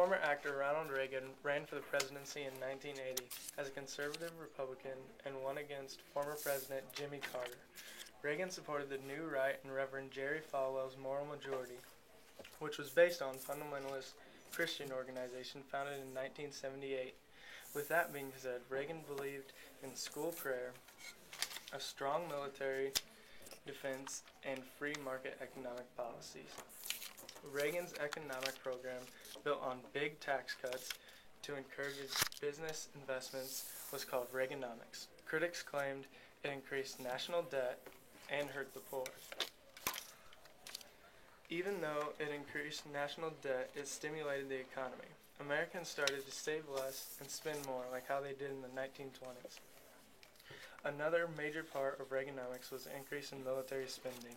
Former actor Ronald Reagan ran for the presidency in 1980 as a conservative Republican and won against former President Jimmy Carter. Reagan supported the New Right and Reverend Jerry Falwell's Moral Majority, which was based on fundamentalist Christian organization founded in 1978. With that being said, Reagan believed in school prayer, a strong military defense, and free market economic policies. Reagan's economic program, built on big tax cuts to encourage business investments, was called Reaganomics. Critics claimed it increased national debt and hurt the poor. Even though it increased national debt, it stimulated the economy. Americans started to save less and spend more, like how they did in the 1920s. Another major part of Reaganomics was the increase in military spending.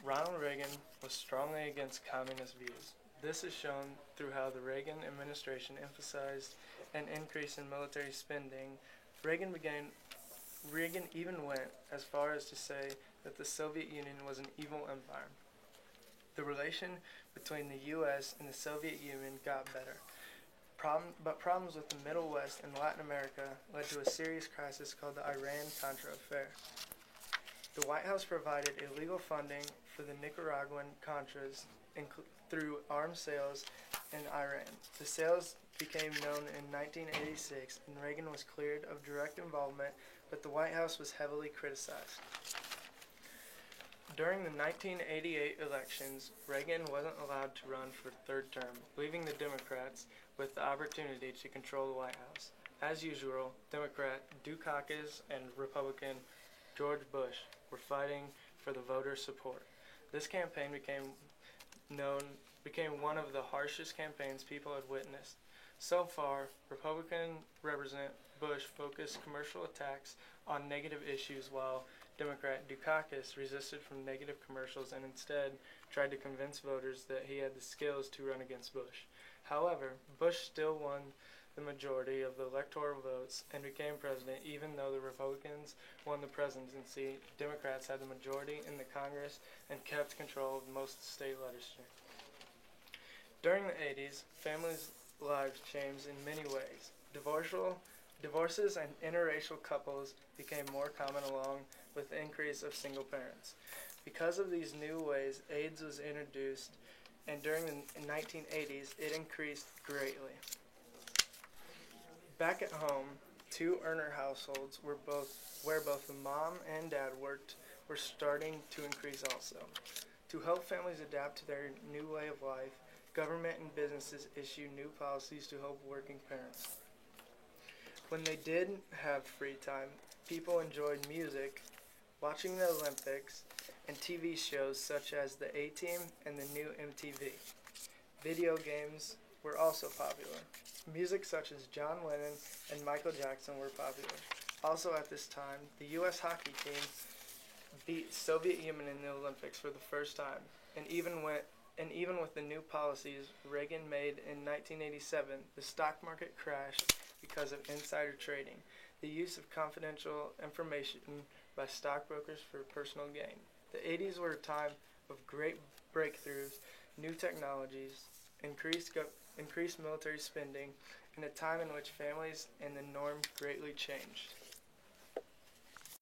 Ronald Reagan was strongly against communist views. This is shown through how the Reagan administration emphasized an increase in military spending. Reagan even went as far as to say that the Soviet Union was an evil empire. The relation between the U.S. and the Soviet Union got better. But problems with the Middle West and Latin America led to a serious crisis called the Iran-Contra affair. The White House provided illegal funding for the Nicaraguan Contras through arms sales in Iran. The sales became known in 1986, and Reagan was cleared of direct involvement, but the White House was heavily criticized. During the 1988 elections, Reagan wasn't allowed to run for third term, leaving the Democrats with the opportunity to control the White House. As usual, Democrat Dukakis and Republican George Bush were fighting for the voter support. This campaign became one of the harshest campaigns people had witnessed. So far, Republican Representative Bush focused commercial attacks on negative issues, while Democrat Dukakis resisted from negative commercials and instead tried to convince voters that he had the skills to run against Bush. However, Bush still won the majority of the electoral votes and became president, even though the Republicans won the presidency. Democrats had the majority in the Congress and kept control of most of the state legislature. During the 80s, families' lives changed in many ways. Divorces and interracial couples became more common, along with the increase of single parents. Because of these new ways, AIDS was introduced, and during the 1980s, it increased greatly. Back at home, two earner households where both the mom and dad worked were starting to increase also. To help families adapt to their new way of life, government and businesses issue new policies to help working parents. When they did have free time, people enjoyed music, watching the Olympics, and TV shows such as the A-Team and the new MTV. Video games were also popular. Music such as John Lennon and Michael Jackson were popular. Also at this time, the U.S. hockey team beat Soviet Union in the Olympics for the first time, and even with the new policies Reagan made in 1987, the stock market crashed because of insider trading, the use of confidential information by stockbrokers for personal gain. The 80s were a time of great breakthroughs, new technologies, increased military spending, and a time in which families and the norm greatly changed.